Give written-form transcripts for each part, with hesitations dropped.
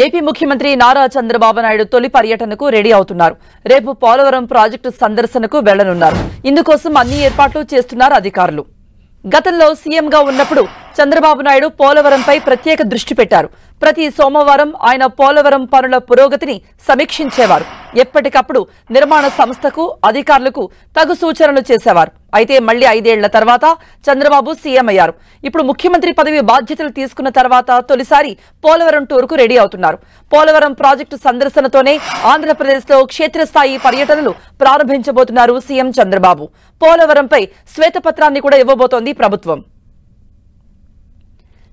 AP ముఖ్యమంత్రి నారా చంద్రబాబు నాయుడు తొలి పర్యటనకు రెడీ అవుతున్నారు. రేపు పోలవరం ప్రాజెక్టు సందర్శనకు వెళ్లనున్నారు. ఇందుకోసం అన్ని ఏర్పాట్లు చేస్తున్నారు అధికారులు. గతంలో సీఎంగా ఉన్నప్పుడు చంద్రబాబు నాయుడు పోలవరంపై ప్రత్యేక దృష్టి పెట్టారు. ప్రతి సోమవారం ఆయన పోలవరం పనుల పురోగతిని సమీక్షించేవారు. ఎప్పటికప్పుడు నిర్మాణ సంస్థకు అధికారులకు తగు సూచనలు చేసేవారు. అయితే మళ్లీ 5 ఏళ్ల తర్వాత చంద్రబాబు సీఎం అయ్యారు. ఇప్పుడు ముఖ్యమంత్రి పదవి బాధ్యతలు తీసుకున్న తర్వాత తొలిసారి పోలవరం టూర్కు రెడీ అవుతున్నారు. పోలవరం ప్రాజెక్టు సందర్శనతోనే ఆంధ్రప్రదేశ్లో క్షేత్రస్థాయి పర్యటనలు ప్రారంభించబోతున్నారు సీఎం చంద్రబాబు. పోలవరంపై శ్వేతపత్రాన్ని కూడా ఇవ్వబోతోంది ప్రభుత్వం.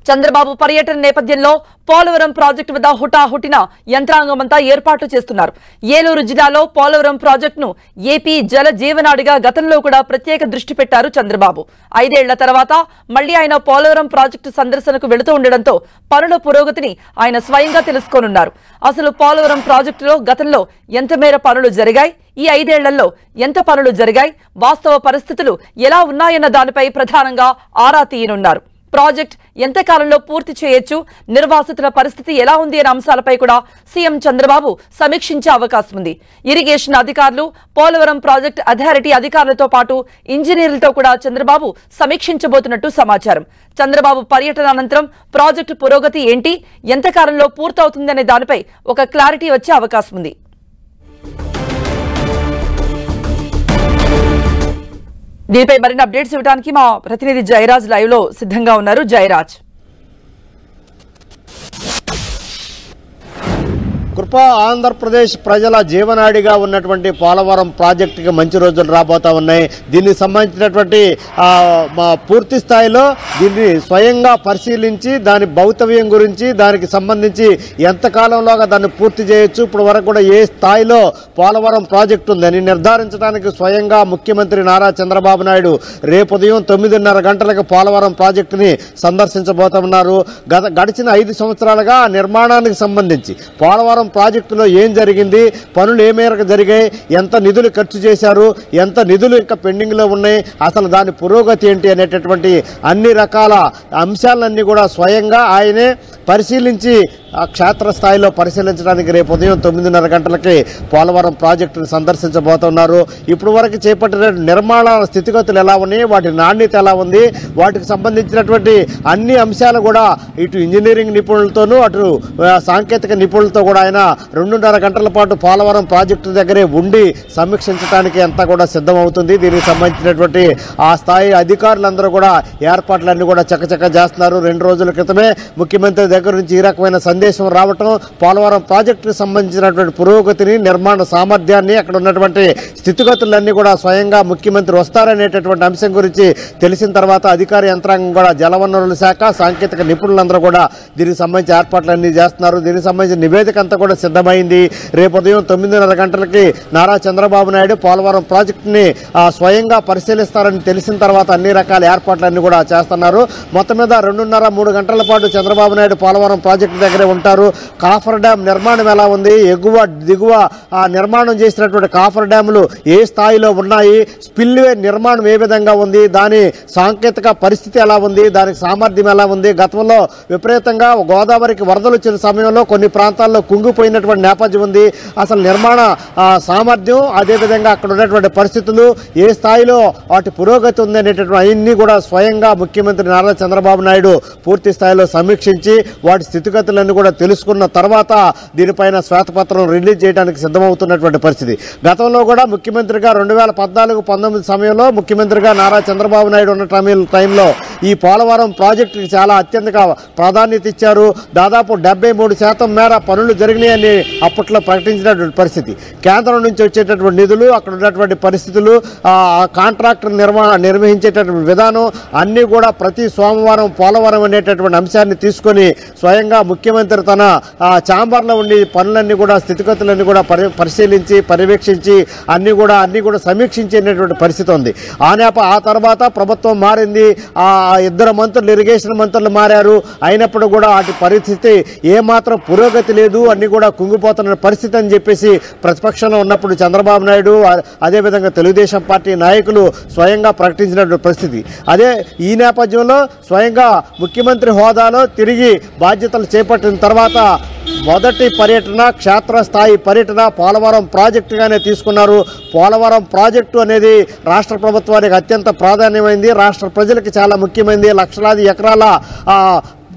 చంద్రబాబు పర్యటన నేపథ్యంలో పోలవరం ప్రాజెక్టు వద్ద హుటాహుటిన యంత్రాంగమంతా ఏర్పాట్లు చేస్తున్నారు. ఏలూరు జిల్లాలో పోలవరం ప్రాజెక్టును ఏపీ జల జీవనాడిగా గతంలో కూడా ప్రత్యేక దృష్టి పెట్టారు చంద్రబాబు. 5 ఏళ్ల తర్వాత మళ్లీ ఆయన పోలవరం ప్రాజెక్టు సందర్శనకు వెళుతూ ఉండడంతో పనుల పురోగతిని ఆయన స్వయంగా తెలుసుకోనున్నారు. అసలు పోలవరం ప్రాజెక్టులో గతంలో ఎంత మేర పనులు జరిగాయి, ఈ 5 ఏళ్లలో ఎంత పనులు జరిగాయి, వాస్తవ పరిస్థితులు ఎలా ఉన్నాయన్న దానిపై ప్రధానంగా ఆరా తీయనున్నారు. ప్రాజెక్ట్ ఎంత కాలంలో పూర్తి చేయొచ్చు, నిర్వాసితుల పరిస్థితి ఎలా ఉంది అనే అంశాలపై కూడా సీఎం చంద్రబాబు సమీక్షించే అవకాశం ఉంది. ఇరిగేషన్ అధికారులు, పోలవరం ప్రాజెక్ట్ అథారిటీ అధికారులతో పాటు ఇంజనీర్లతో కూడా చంద్రబాబు సమీక్షించబోతున్నట్టు సమాచారం. చంద్రబాబు పర్యటన అనంతరం ప్రాజెక్టు పురోగతి ఏంటి, ఎంత కాలంలో పూర్తవుతుందనే దానిపై ఒక క్లారిటీ వచ్చే అవకాశం ఉంది. దీనిపై మరిన్ని అప్డేట్స్ ఇవ్వడానికి మా ప్రతినిధి జయరాజ్ లైవ్ లో సిద్ధంగా ఉన్నారు. జయరాజ్, కృప ఆంధ్రప్రదేశ్ ప్రజల జీవనాడిగా ఉన్నటువంటి పోలవరం ప్రాజెక్టుకి మంచి రోజులు రాబోతా ఉన్నాయి. దీనికి సంబంధించినటువంటి పూర్తి స్థాయిలో దీన్ని స్వయంగా పరిశీలించి దాని భౌతవ్యం గురించి, దానికి సంబంధించి ఎంతకాలంలోగా దాన్ని పూర్తి చేయొచ్చు, ఇప్పుడు వరకు కూడా ఏ స్థాయిలో పోలవరం ప్రాజెక్టు ఉందని నిర్ధారించడానికి స్వయంగా ముఖ్యమంత్రి నారా చంద్రబాబు నాయుడు రేపు ఉదయం 9:30 గంటలకు పోలవరం ప్రాజెక్టుని సందర్శించబోతున్నారు. గడిచిన 5 సంవత్సరాలుగా నిర్మాణానికి సంబంధించి పోలవరం ప్రాజెక్టులో ఏం జరిగింది, పనులు ఏ మేరకు జరిగాయి, ఎంత నిధులు ఖర్చు చేశారు, ఎంత నిధులు ఇంకా పెండింగ్ లో ఉన్నాయి, అసలు దాని పురోగతి ఏంటి అనేటటువంటి అన్ని రకాల అంశాలన్నీ కూడా స్వయంగా ఆయనే పరిశీలించి క్షేత్రస్థాయిలో పరిశీలించడానికి రేపు ఉదయం 9:30 గంటలకి పోలవరం ప్రాజెక్టును సందర్శించబోతున్నారు. ఇప్పుడు వరకు చేపట్టిన నిర్మాణ స్థితిగతులు ఎలా ఉన్నాయి, వాటి నాణ్యత ఎలా ఉంది, వాటికి సంబంధించినటువంటి అన్ని అంశాలు కూడా ఇటు ఇంజనీరింగ్ నిపుణులతోనూ అటు సాంకేతిక నిపుణులతో కూడా ఆయన 2:30 గంటల పాటు పోలవరం ప్రాజెక్టు దగ్గరే ఉండి సమీక్షించడానికి అంతా కూడా సిద్ధమవుతుంది. దీనికి సంబంధించినటువంటి ఆ స్థాయి అధికారులందరూ కూడా ఏర్పాట్లన్నీ కూడా చకచక చేస్తున్నారు. 2 రోజుల క్రితమే ముఖ్యమంత్రి దగ్గర నుంచి ఈ రకమైన సందేశం రావటం, పోలవరం ప్రాజెక్టుకు సంబంధించినటువంటి పురోగతిని, నిర్మాణ సామర్థ్యాన్ని, అక్కడ ఉన్నటువంటి స్థితిగతులన్నీ కూడా స్వయంగా ముఖ్యమంత్రి వస్తారనేటటువంటి అంశం గురించి తెలిసిన తర్వాత అధికార యంత్రాంగం కూడా జలవనరుల శాఖ, సాంకేతిక నిపుణులందరూ కూడా దీనికి సంబంధించి ఏర్పాట్లన్నీ చేస్తున్నారు. దీనికి సంబంధించిన నివేదిక అంతా కూడా సిద్ధమైంది. రేపు ఉదయం 9:30 గంటలకి నారా చంద్రబాబు నాయుడు పోలవరం ప్రాజెక్టుని స్వయంగా పరిశీలిస్తారని తెలిసిన తర్వాత అన్ని రకాల ఏర్పాట్లన్నీ కూడా చేస్తున్నారు. మొత్తం మీద 2:30-3 గంటల పాటు చంద్రబాబు నాయుడు పోలవరం ప్రాజెక్టు దగ్గరే ఉంటారు. కాఫర్ డ్యామ్ నిర్మాణం ఎలా ఉంది, ఎగువ దిగువ నిర్మాణం చేసినటువంటి కాఫర్ డ్యాములు ఏ స్థాయిలో ఉన్నాయి, స్పిల్వే నిర్మాణం ఏ విధంగా ఉంది, దాని సాంకేతిక పరిస్థితి ఎలా ఉంది, దానికి సామర్థ్యం ఎలా ఉంది, గతంలో విపరీతంగా గోదావరికి వరదలు వచ్చిన సమయంలో కొన్ని ప్రాంతాల్లో కుంగిపోయినటువంటి నేపథ్యం ఉంది. అసలు నిర్మాణ సామర్థ్యం, అదేవిధంగా అక్కడ ఉన్నటువంటి పరిస్థితులు, ఏ స్థాయిలో వాటి పురోగతి ఉంది అనేటటువంటి అన్ని కూడా స్వయంగా ముఖ్యమంత్రి నారా చంద్రబాబు నాయుడు పూర్తి స్థాయిలో సమీక్షించి వాటి స్థితిగతులన్నీ కూడా తెలుసుకున్న తర్వాత దీనిపైన శ్వేతపత్రం రిలీజ్ చేయడానికి సిద్ధమవుతున్నటువంటి పరిస్థితి. గతంలో కూడా ముఖ్యమంత్రిగా 2014-19 సమయంలో ముఖ్యమంత్రిగా నారా చంద్రబాబు నాయుడు ఉన్న టైంలో ఈ పోలవరం ప్రాజెక్టుకి చాలా అత్యంత ప్రాధాన్యత ఇచ్చారు. దాదాపు 73% మేర పనులు జరిగినాయని అప్పట్లో ప్రకటించినటువంటి పరిస్థితి. కేంద్రం నుంచి వచ్చేటటువంటి నిధులు, అక్కడ ఉన్నటువంటి పరిస్థితులు, కాంట్రాక్టర్ నిర్వహించేటటువంటి విధానం అన్నీ కూడా ప్రతి సోమవారం పోలవరం అనేటటువంటి అంశాన్ని తీసుకొని స్వయంగా ముఖ్యమంత్రి తన ఛాంబర్లో ఉండి పనులన్నీ కూడా స్థితిగతులన్నీ కూడా పరిశీలించి పర్యవేక్షించి అన్ని కూడా సమీక్షించేటటువంటి పరిస్థితి ఉంది. ఆ తర్వాత ప్రభుత్వం మారింది. 2 మంత్రులు, ఇరిగేషన్ మంత్రులు మారారు. అయినప్పుడు కూడా వాటి పరిస్థితి ఏమాత్రం పురోగతి లేదు, అన్ని కూడా కుంగిపోతున్న పరిస్థితి అని చెప్పేసి ప్రతిపక్షంలో ఉన్నప్పుడు చంద్రబాబు నాయుడు అదేవిధంగా తెలుగుదేశం పార్టీ నాయకులు స్వయంగా ప్రకటించినటువంటి పరిస్థితి. అదే ఈ నేపథ్యంలో స్వయంగా ముఖ్యమంత్రి హోదాలో తిరిగి బాధ్యతలు చేపట్టిన వచ్చిన తర్వాత మొదటి పర్యటన క్షేత్రస్థాయి పర్యటన పోలవరం ప్రాజెక్టుగానే తీసుకున్నారు. పోలవరం ప్రాజెక్టు అనేది రాష్ట్ర ప్రభుత్వానికి అత్యంత ప్రాధాన్యమైంది, రాష్ట్ర ప్రజలకు చాలా ముఖ్యమైనది. లక్షలాది ఎకరాల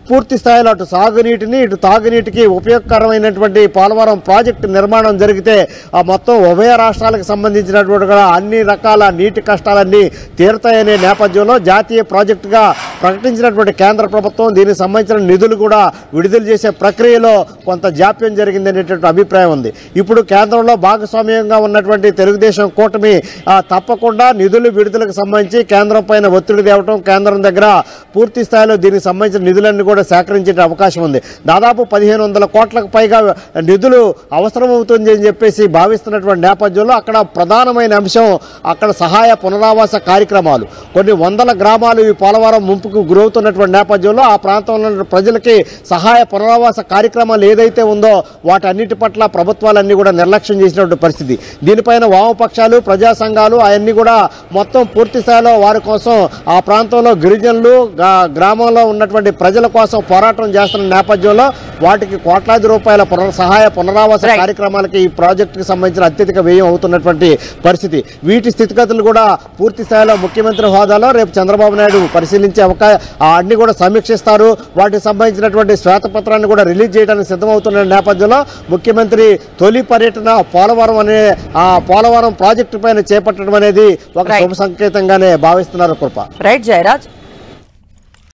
పూర్తి స్థాయిలో అటు సాగునీటిని ఇటు తాగునీటికి ఉపయోగకరమైనటువంటి పోలవరం ప్రాజెక్టు నిర్మాణం జరిగితే మొత్తం ఉభయ రాష్ట్రాలకు సంబంధించినటువంటి అన్ని రకాల నీటి కష్టాలన్నీ తీరుతాయనే నేపథ్యంలో జాతీయ ప్రాజెక్టుగా ప్రకటించినటువంటి కేంద్ర ప్రభుత్వం దీనికి సంబంధించిన నిధులు కూడా విడుదల చేసే ప్రక్రియలో కొంత జాప్యం జరిగిందనేటువంటి అభిప్రాయం ఉంది. ఇప్పుడు కేంద్రంలో భాగస్వామ్యంగా ఉన్నటువంటి తెలుగుదేశం కూటమి తప్పకుండా నిధులు విడుదలకు సంబంధించి కేంద్రం పైన ఒత్తిడి తేవటం, కేంద్రం దగ్గర పూర్తి స్థాయిలో దీనికి సంబంధించిన నిధులన్నీ కూడా సేకరించే అవకాశం ఉంది. దాదాపు 1500 కోట్లకు పైగా నిధులు అవసరమవుతుంది అని చెప్పేసి భావిస్తున్నటువంటి నేపథ్యంలో అక్కడ ప్రధానమైన అంశం అక్కడ సహాయ పునరావాస కార్యక్రమాలు. కొన్ని వందల గ్రామాలు ఈ పోలవరం ముంపుకు గురవుతున్నటువంటి నేపథ్యంలో ఆ ప్రాంతంలో ప్రజలకి సహాయ పునరావాస కార్యక్రమాలు ఏదైతే ఉందో వాటన్నిటి పట్ల ప్రభుత్వాలన్నీ కూడా నిర్లక్ష్యం చేసినటువంటి పరిస్థితి. దీనిపైన వామపక్షాలు, ప్రజా సంఘాలు అవన్నీ కూడా మొత్తం పూర్తి స్థాయిలో వారి కోసం ఆ ప్రాంతంలో గిరిజనులు గ్రామంలో ఉన్నటువంటి ప్రజల కోసం పోరాటం చేస్తున్న నేపథ్యంలో వాటికి కోట్లాది రూపాయల సహాయ పునరావాస కార్యక్రమాలకి ఈ ప్రాజెక్టుకి సంబంధించిన అత్యధిక వ్యయం అవుతున్నటువంటి పరిస్థితి. వీటి స్థితిగతులు కూడా పూర్తి స్థాయిలో ముఖ్యమంత్రి హోదాలో రేపు చంద్రబాబు నాయుడు పరిశీలించే అన్ని కూడా సమీక్షిస్తారు. వాటికి సంబంధించినటువంటి శ్వేతపత్రాన్ని కూడా రిలీజ్ చేయడానికి సిద్ధమవుతున్న నేపథ్యంలో ముఖ్యమంత్రి తొలి పర్యటన పోలవరం అనే ఆ పోలవరం ప్రాజెక్టు పైన చేపట్టడం అనేది ఒక శుభ సంకేతంగానే భావిస్తున్నారు. కృప. రైట్ జయరాజ్.